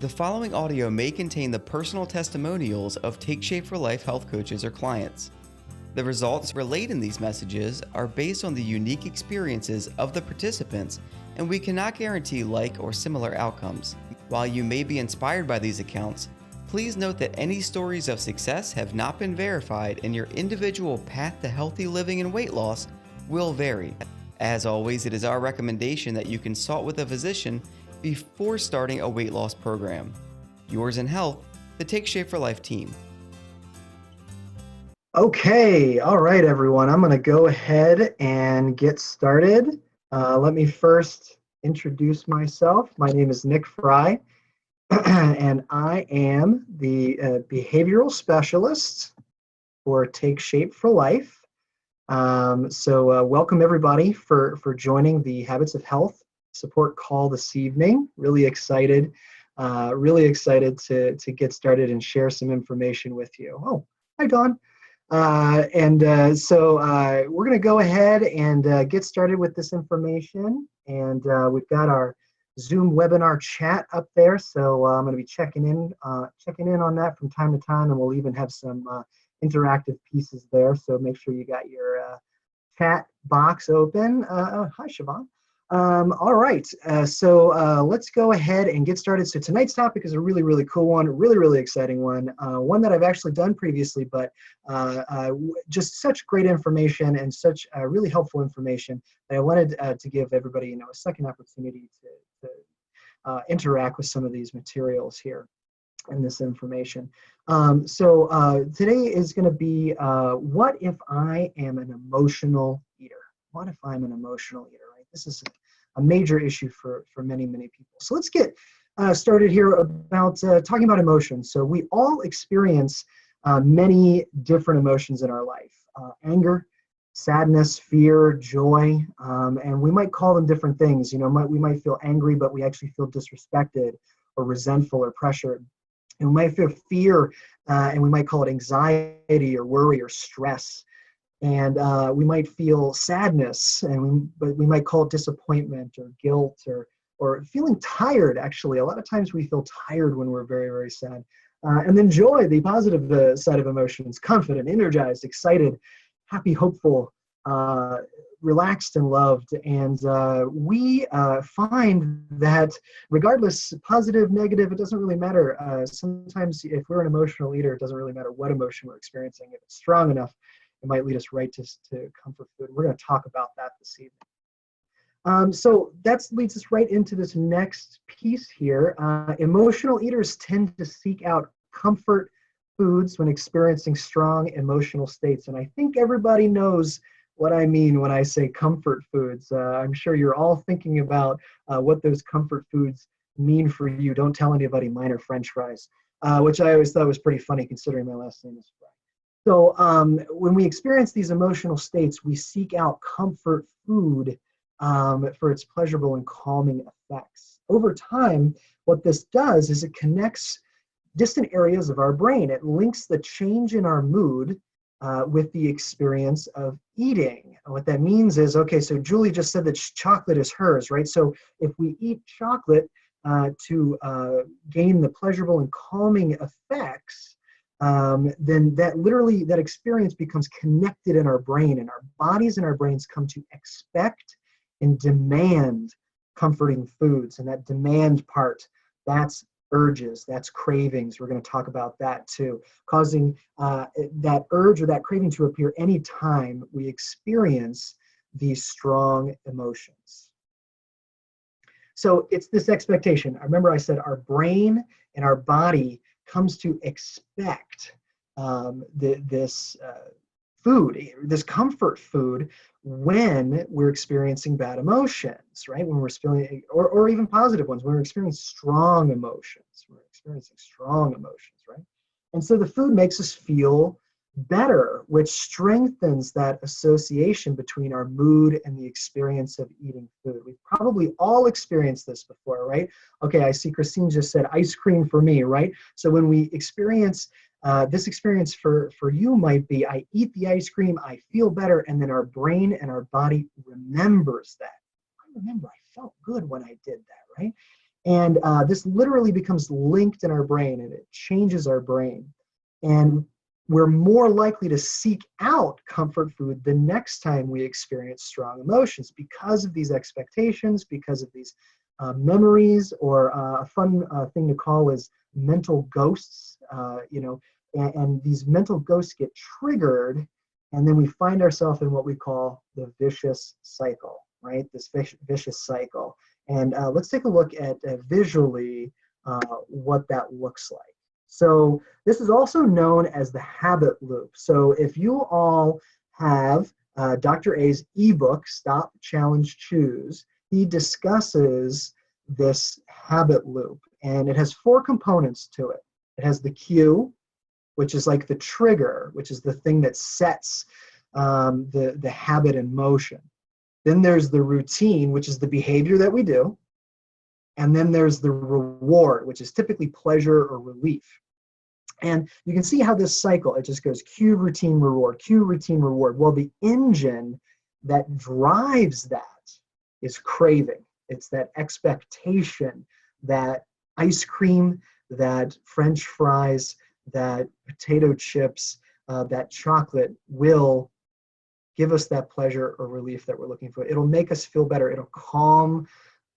The following audio may contain the personal testimonials of Take Shape for Life health coaches or clients. The results relayed in these messages are based on the unique experiences of the participants, and we cannot guarantee like or similar outcomes. While you may be inspired by these accounts, please note that any stories of success have not been verified, and your individual path to healthy living and weight loss will vary. As always, it is our recommendation that you consult with a physician before starting a weight loss program. Yours in health, the Take Shape for Life team. Okay, all right, everyone. I'm going to go ahead and get started. Let me first introduce myself. My name is Nick Fry, and I am the behavioral specialist for Take Shape for Life. Welcome everybody for joining the Habits of Health support call this evening. Really excited to get started and share some information with you. Oh, hi Dawn. We're going to go ahead and get started with this information. And we've got our Zoom webinar chat up there. So I'm going to be checking in on that from time to time, and we'll even have some interactive pieces there. So make sure you got your chat box open. Hi, Siobhan. All right, let's go ahead and get started. So tonight's topic is a really, really cool one, really exciting one, one that I've actually done previously, but just such great information and such really helpful information that I wanted to give everybody, a second opportunity to interact with some of these materials here and this information. Today is going to be what if I am an emotional eater? What if I'm an emotional eater? This is a major issue for many people. So let's get started here about talking about emotions. So we all experience many different emotions in our life: anger, sadness, fear, joy, and we might call them different things. We might feel angry, but we actually feel disrespected or resentful or pressured. And we might feel fear, and we might call it anxiety or worry or stress. And we might feel sadness, but we might call it disappointment or guilt or feeling tired. Actually, a lot of times we feel tired when we're very sad. And then joy, the positive side of emotions: confident, energized, excited, happy, hopeful, relaxed, and loved. And we find that regardless, positive, negative, it doesn't really matter. Sometimes if we're an emotional eater, it doesn't really matter what emotion we're experiencing. If it's strong enough, it might lead us right to comfort food. We're going to talk about that this evening. So that leads us right into this next piece here. Emotional eaters tend to seek out comfort foods when experiencing strong emotional states. And I think everybody knows what I mean when I say comfort foods. I'm sure you're all thinking about what those comfort foods mean for you. Don't tell anybody, mine are French fries, which I always thought was pretty funny considering my last name is Fry. So when we experience these emotional states, we seek out comfort food for its pleasurable and calming effects. Over time, what this does is it connects distant areas of our brain. It links the change in our mood with the experience of eating. And what that means is, okay, so Julie just said that chocolate is hers, right? So if we eat chocolate to gain the pleasurable and calming effects, then that experience becomes connected in our brain, and our bodies and our brains come to expect and demand comforting foods. And that demand part, that's urges, that's cravings. We're going to talk about that too, causing that urge or that craving to appear anytime we experience these strong emotions. So it's this expectation. I remember I said our brain and our body comes to expect this food, this comfort food, when we're experiencing bad emotions, right? When we're feeling, or even positive ones, when we're experiencing strong emotions, right? And so the food makes us feel better, which strengthens that association between our mood and the experience of eating food. We've probably all experienced this before, right? Okay, I see Christine just said ice cream for me, right? So when we experience this experience for you might be, I eat the ice cream, I feel better, and then our brain and our body remembers that. I remember I felt good when I did that, right? And this literally becomes linked in our brain, and it changes our brain. And we're more likely to seek out comfort food the next time we experience strong emotions because of these expectations, because of these memories, or a fun thing to call is mental ghosts. And these mental ghosts get triggered, and then we find ourselves in what we call the vicious cycle, right? This vicious cycle. And let's take a look at visually what that looks like. So this is also known as the habit loop. So if you all have Dr. A's ebook, Stop, Challenge, Choose, he discusses this habit loop, and it has 4 components to it. It has the cue, which is like the trigger, which is the thing that sets the habit in motion. Then there's the routine, which is the behavior that we do. And then there's the reward, which is typically pleasure or relief. And you can see how this cycle, it just goes cue, routine, reward, cue, routine, reward. Well, the engine that drives that is craving. It's that expectation that ice cream, that French fries, that potato chips, that chocolate will give us that pleasure or relief that we're looking for. It'll make us feel better. It'll calm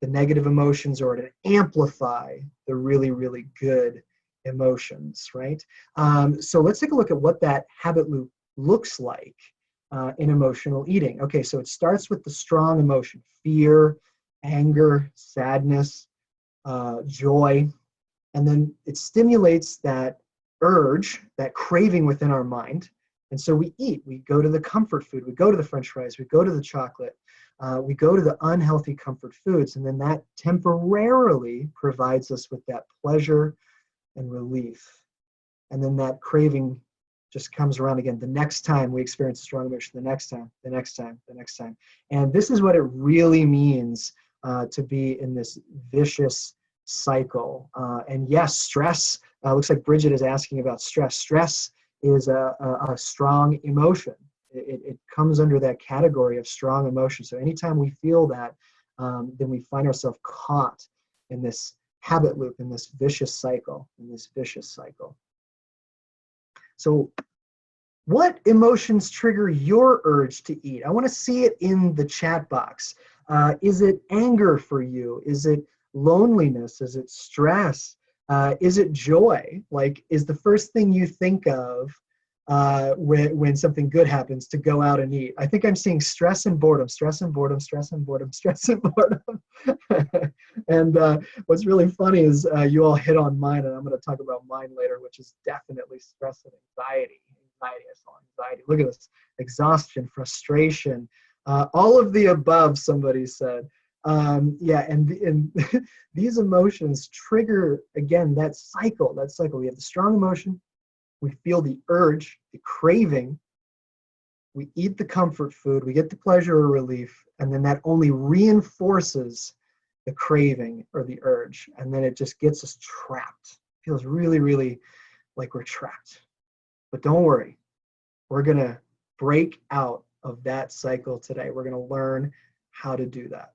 the negative emotions, or it'll amplify the really, really good emotions, right? So let's take a look at what that habit loop looks like in emotional eating. Okay, so it starts with the strong emotion: fear, anger, sadness, joy, and then it stimulates that urge, that craving within our mind. And so we eat, we go to the comfort food, we go to the French fries, we go to the chocolate, we go to the unhealthy comfort foods, and then that temporarily provides us with that pleasure and relief. And then that craving just comes around again the next time we experience a strong emotion, the next time, the next time, the next time. And this is what it really means to be in this vicious cycle. And yes, stress, looks like Bridget is asking about stress. Stress is a strong emotion. It comes under that category of strong emotion. So anytime we feel that, then we find ourselves caught in this habit loop, in this vicious cycle, So what emotions trigger your urge to eat? I want to see it in the chat box. Is it anger for you? Is it loneliness? Is it stress? Is it joy? Like, is the first thing you think of when something good happens to go out and eat? I think I'm seeing stress and boredom, stress and boredom, stress and boredom, stress and boredom. And what's really funny is you all hit on mine, and I'm going to talk about mine later, which is definitely stress and anxiety. Anxiety, I saw anxiety. Look at this: exhaustion, frustration, all of the above, somebody said. Yeah, and these emotions trigger, again, that cycle. We have the strong emotion, we feel the urge, the craving, we eat the comfort food, we get the pleasure or relief, and then that only reinforces the craving or the urge, and then it just gets us trapped. It feels really, really like we're trapped. But don't worry, we're gonna break out of that cycle today. We're gonna learn how to do that.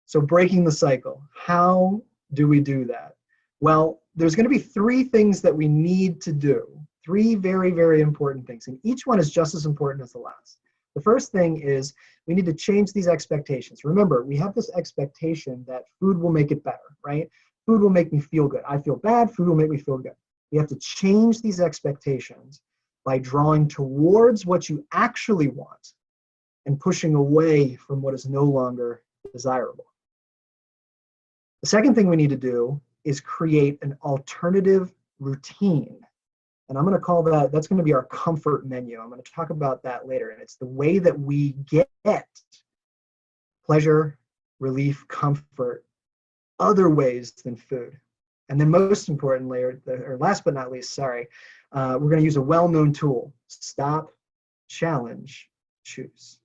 So breaking the cycle, how do we do that? Well, there's going to be 3 things that we need to do, 3 very, very important things, and each one is just as important as the last. The first thing is we need to change these expectations. Remember, we have this expectation that food will make it better, right? Food will make me feel good. I feel bad, food will make me feel good. We have to change these expectations by drawing towards what you actually want and pushing away from what is no longer desirable. The second thing we need to do is create an alternative routine. And I'm going to call that's going to be our comfort menu. I'm going to talk about that later. And it's the way that we get pleasure, relief, comfort, other ways than food. And then most importantly, or last but not least, we're going to use a well-known tool: Stop, Challenge, Choose.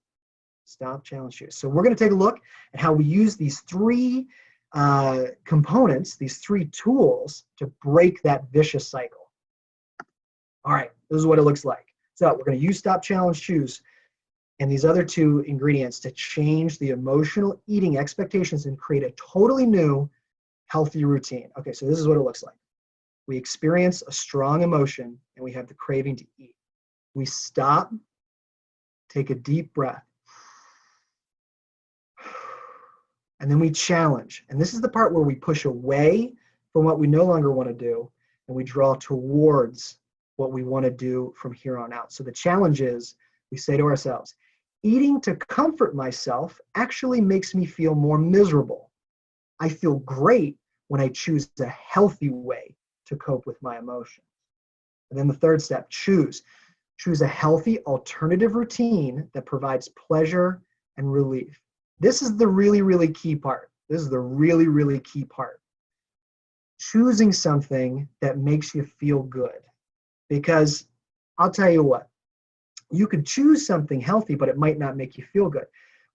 Stop, Challenge, Choose. So we're going to take a look at how we use these 3 components, these 3 tools, to break that vicious cycle. All right, this is what it looks like. So we're going to use Stop, Challenge, Choose and these other 2 ingredients to change the emotional eating expectations and create a totally new Healthy routine. Okay, so this is what it looks like. We experience a strong emotion and we have the craving to eat. We stop, take a deep breath, and then we challenge. And this is the part where we push away from what we no longer want to do and we draw towards what we want to do from here on out. So the challenge is we say to ourselves, eating to comfort myself actually makes me feel more miserable. I feel great when I choose a healthy way to cope with my emotions. And then the third step, choose a healthy alternative routine that provides pleasure and relief. This is the really, really key part. This is the really, really key part. Choosing something that makes you feel good. Because I'll tell you what, you could choose something healthy, but it might not make you feel good.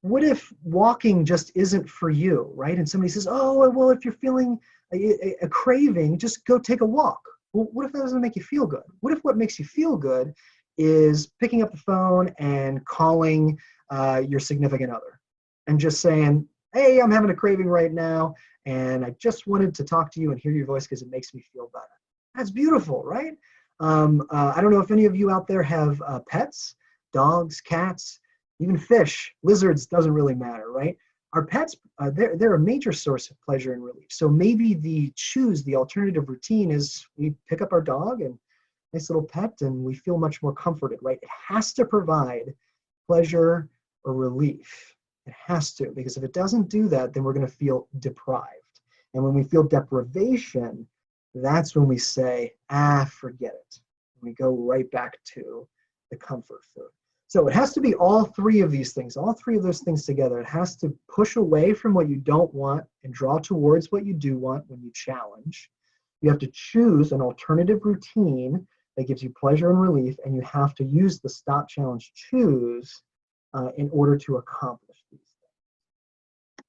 What if walking just isn't for you, right? And somebody says, oh, well, if you're feeling a craving, just go take a walk. Well, what if that doesn't make you feel good? What if what makes you feel good is picking up the phone and calling your significant other and just saying, hey, I'm having a craving right now, and I just wanted to talk to you and hear your voice because it makes me feel better. That's beautiful, right? I don't know if any of you out there have pets, dogs, cats, even fish, lizards, doesn't really matter, right? Our pets, they're a major source of pleasure and relief. So maybe the alternative routine is we pick up our dog and nice little pet and we feel much more comforted, right? It has to provide pleasure or relief. It has to, because if it doesn't do that, then we're going to feel deprived. And when we feel deprivation, that's when we say, forget it. And we go right back to the comfort food. So it has to be all three of these things, all three of those things together. It has to push away from what you don't want and draw towards what you do want when you challenge. You have to choose an alternative routine that gives you pleasure and relief, and you have to use the stop, challenge, choose in order to accomplish these things.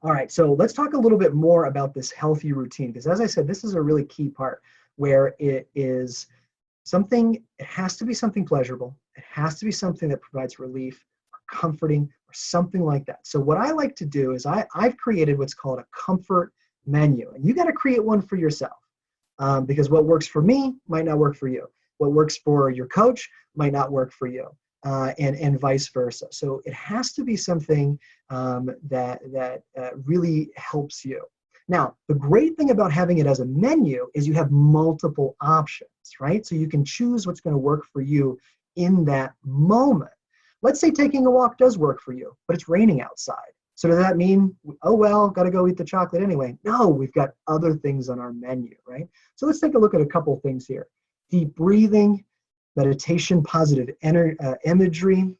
All right, so let's talk a little bit more about this healthy routine, because as I said, this is a really key part where it is something, it has to be something pleasurable. It has to be something that provides relief or comforting or something like that. So what I like to do is I've created what's called a comfort menu, and you got to create one for yourself because what works for me might not work for you. What works for your coach might not work for you. And vice versa. So it has to be something that really helps you. Now, the great thing about having it as a menu is you have multiple options, right? So you can choose what's going to work for you in that moment. Let's say taking a walk does work for you, but it's raining outside. So does that mean, oh, well, got to go eat the chocolate anyway? No, we've got other things on our menu, right? So let's take a look at a couple things here. Deep breathing, meditation, positive imagery.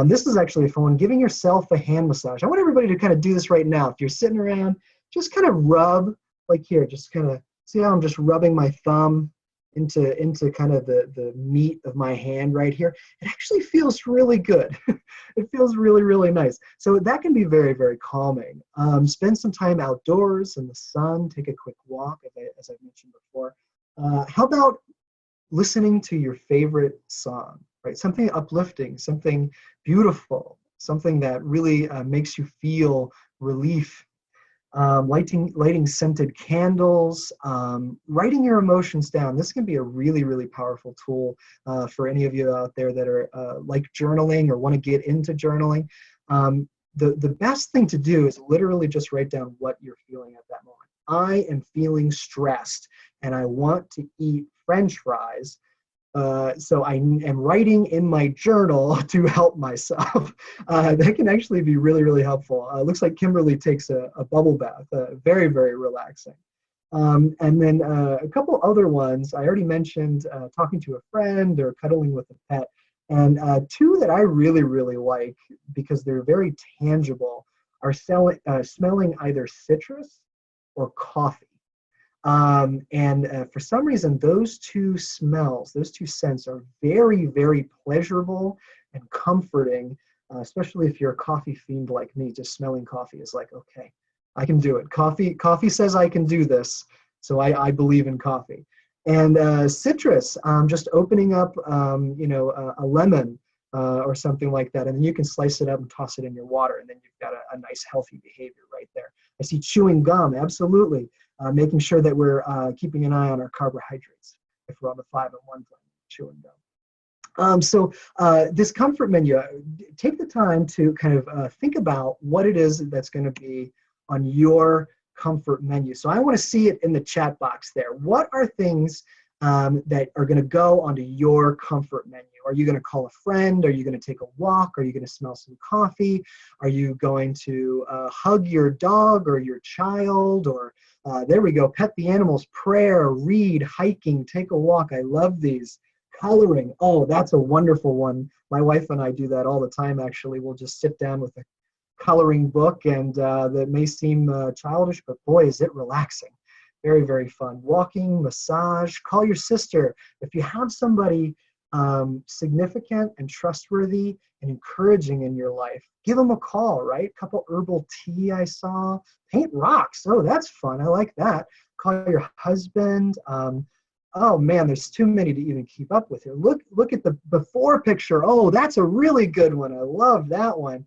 This is actually a fun one. Giving yourself a hand massage. I want everybody to kind of do this right now. If you're sitting around, just kind of rub, like here, just kind of see how I'm just rubbing my thumb into kind of the meat of my hand right here. It actually feels really good. It feels really, really nice. So that can be very, very calming. Spend some time outdoors in the sun, take a quick walk, as I mentioned before. How about listening to your favorite song, right? Something uplifting, something beautiful, something that really makes you feel relief. Lighting scented candles, writing your emotions down. This can be a really, really powerful tool for any of you out there that are like journaling or want to get into journaling. The best thing to do is literally just write down what you're feeling at that moment. I am feeling stressed and I want to eat French fries. So I am writing in my journal to help myself. That can actually be really, really helpful. Looks like Kimberly takes a bubble bath, very, very relaxing. And then a couple other ones, I already mentioned talking to a friend or cuddling with a pet. And two that I really, really like because they're very tangible are smelling either citrus or coffee. For some reason, those two smells, those two scents are very, very pleasurable and comforting, especially if you're a coffee fiend like me. Just smelling coffee is like, okay, I can do it. Coffee says I can do this, so I believe in coffee. And citrus, just opening up, a lemon or something like that, and then you can slice it up and toss it in your water, and then you've got a nice healthy behavior right there. I see chewing gum, absolutely. Making sure that we're keeping an eye on our carbohydrates if we're on the 5 and 1 plan, chewing gum. This comfort menu, take the time to kind of think about what it is that's going to be on your comfort menu. So I want to see it in the chat box there. What are things that are going to go onto your comfort menu? Are you going to call a friend? Are you going to take a walk? Are you going to smell some coffee? Are you going to hug your dog or your child? Or there we go, pet the animals, prayer, read, hiking, take a walk. I love these. Coloring. Oh, that's a wonderful one. My wife and I do that all the time, actually. We'll just sit down with a coloring book, and that may seem childish, but boy, is it relaxing. Very, very fun. Walking, massage, call your sister. If you have somebody significant and trustworthy and encouraging in your life, give them a call, right? Couple herbal tea I saw. Paint rocks. Oh, that's fun. I like that. Call your husband. Oh man, there's too many to even keep up with here. Look at the before picture. Oh, that's a really good one. I love that one.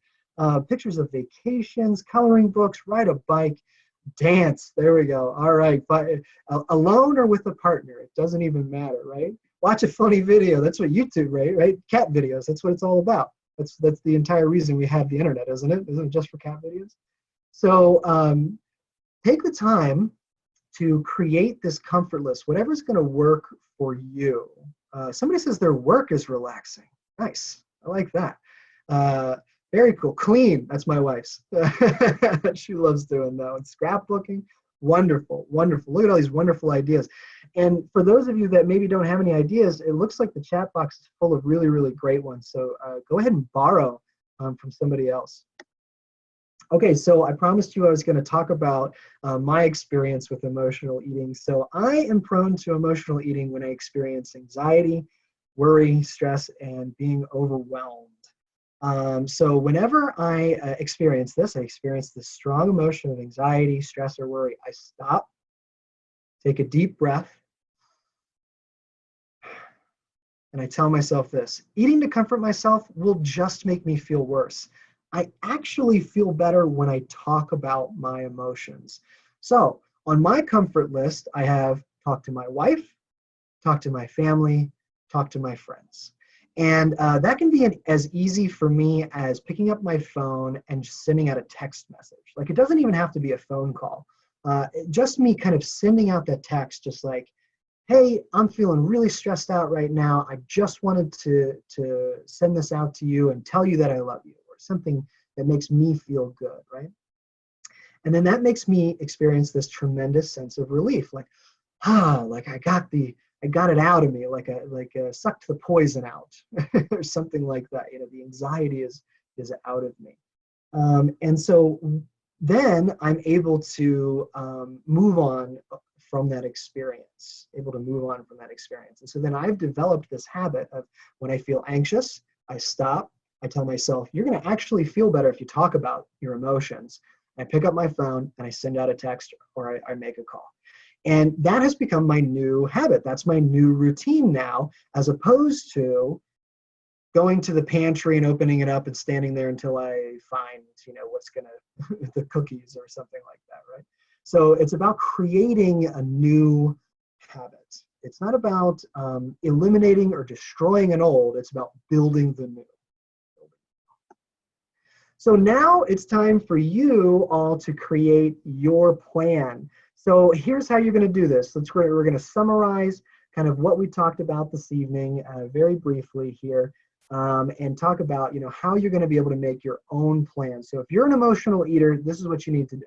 Pictures of vacations, coloring books, ride a bike, dance. There we go. All right, but alone or with a partner, it doesn't even matter, right? Watch a funny video. That's what YouTube, right? Cat videos. That's what it's all about. That's the entire reason we have the internet, isn't it? Isn't it just for cat videos? So take the time to create this comfort list, whatever's going to work for you. Somebody says their work is relaxing. Nice. I like that. Very cool. Clean. That's my wife's. She loves doing that. And scrapbooking. Wonderful. Wonderful. Look at all these wonderful ideas. And for those of you that maybe don't have any ideas, it looks like the chat box is full of really, really great ones. So go ahead and borrow from somebody else. Okay, so I promised you I was going to talk about my experience with emotional eating. So I am prone to emotional eating when I experience anxiety, worry, stress, and being overwhelmed. So whenever I experience this strong emotion of anxiety, stress, or worry, I stop, take a deep breath, and I tell myself this: eating to comfort myself will just make me feel worse. I actually feel better when I talk about my emotions. So on my comfort list, I have talk to my wife, talk to my family, talk to my friends. And that can be as easy for me as picking up my phone and just sending out a text message. Like, it doesn't even have to be a phone call. Just me kind of sending out that text, just like, hey, I'm feeling really stressed out right now. I just wanted to send this out to you and tell you that I love you. Something that makes me feel good, right? And then that makes me experience this tremendous sense of relief, like like I got it out of me, like sucked the poison out, or something like that. You know, the anxiety is out of me, and so then I'm able to move on from that experience, And so then I've developed this habit of, when I feel anxious, I stop. I tell myself, you're going to actually feel better if you talk about your emotions. I pick up my phone and I send out a text, or I make a call. And that has become my new habit. That's my new routine now, as opposed to going to the pantry and opening it up and standing there until I find, what's going to, the cookies or something like that, right? So it's about creating a new habit. It's not about eliminating or destroying an old, it's about building the new. So now it's time for you all to create your plan. So here's how you're going to do this. We're going to summarize kind of what we talked about this evening very briefly here, and talk about how you're going to be able to make your own plan. So if you're an emotional eater, this is what you need to do.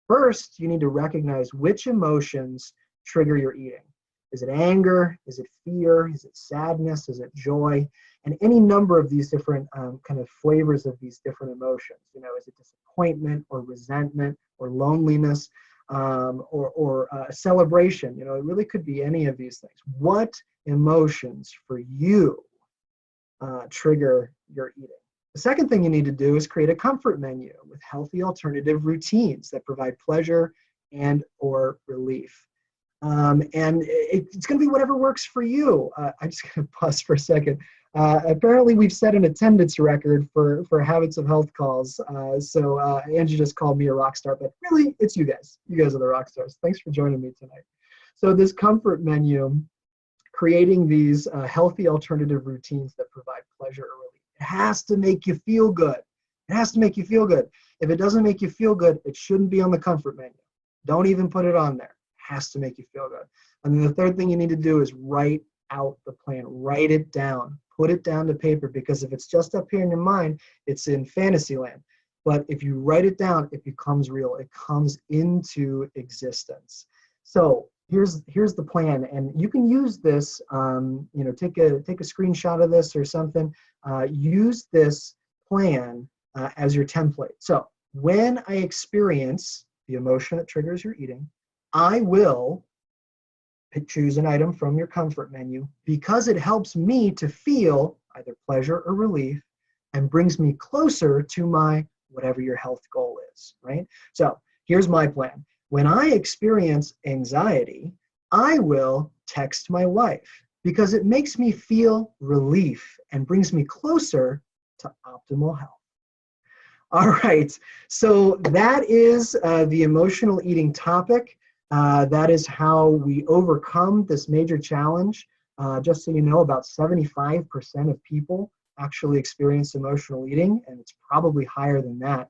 First, you need to recognize which emotions trigger your eating. Is it anger? Is it fear? Is it sadness? Is it joy? And any number of these different kind of flavors of these different emotions. Is it disappointment or resentment or loneliness or celebration? It really could be any of these things. What emotions for you trigger your eating? The second thing you need to do is create a comfort menu with healthy alternative routines that provide pleasure and or relief. It's going to be whatever works for you. I'm just going to pause for a second. Apparently, we've set an attendance record for Habits of Health calls. So Angie just called me a rock star, but really, it's you guys. You guys are the rock stars. Thanks for joining me tonight. So this comfort menu, creating these healthy alternative routines that provide pleasure or relief. It has to make you feel good. It has to make you feel good. If it doesn't make you feel good, it shouldn't be on the comfort menu. Don't even put it on there. It has to make you feel good. And then the third thing you need to do is write out the plan. Write it down. Put it down to paper, because if it's just up here in your mind, it's in fantasy land. But if you write it down, it becomes real. It comes into existence. So here's the plan, and you can use this. Take a screenshot of this or something. Use this plan as your template. So when I experience the emotion that triggers your eating, I will choose an item from your comfort menu because it helps me to feel either pleasure or relief and brings me closer to my whatever your health goal is, right? So here's my plan. When I experience anxiety, I will text my wife because it makes me feel relief and brings me closer to optimal health. All right, so that is the emotional eating topic. That is how we overcome this major challenge. Just so you know, about 75% of people actually experience emotional eating, and it's probably higher than that.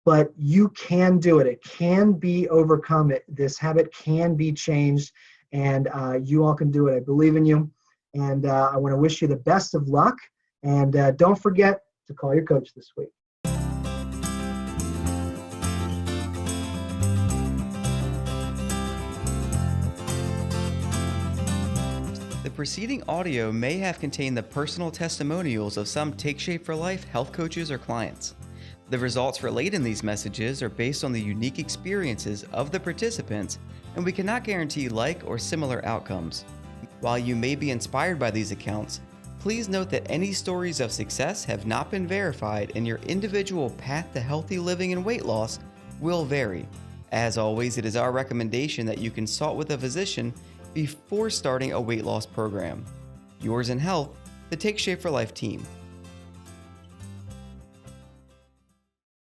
But you can do it. It can be overcome. This habit can be changed, and you all can do it. I believe in you, and I want to wish you the best of luck. And don't forget to call your coach this week. The preceding audio may have contained the personal testimonials of some Take Shape for Life health coaches or clients. The results relayed in these messages are based on the unique experiences of the participants, and we cannot guarantee like or similar outcomes. While you may be inspired by these accounts, please note that any stories of success have not been verified, and your individual path to healthy living and weight loss will vary. As always, it is our recommendation that you consult with a physician before starting a weight loss program. Yours in health, the Take Shape for Life team.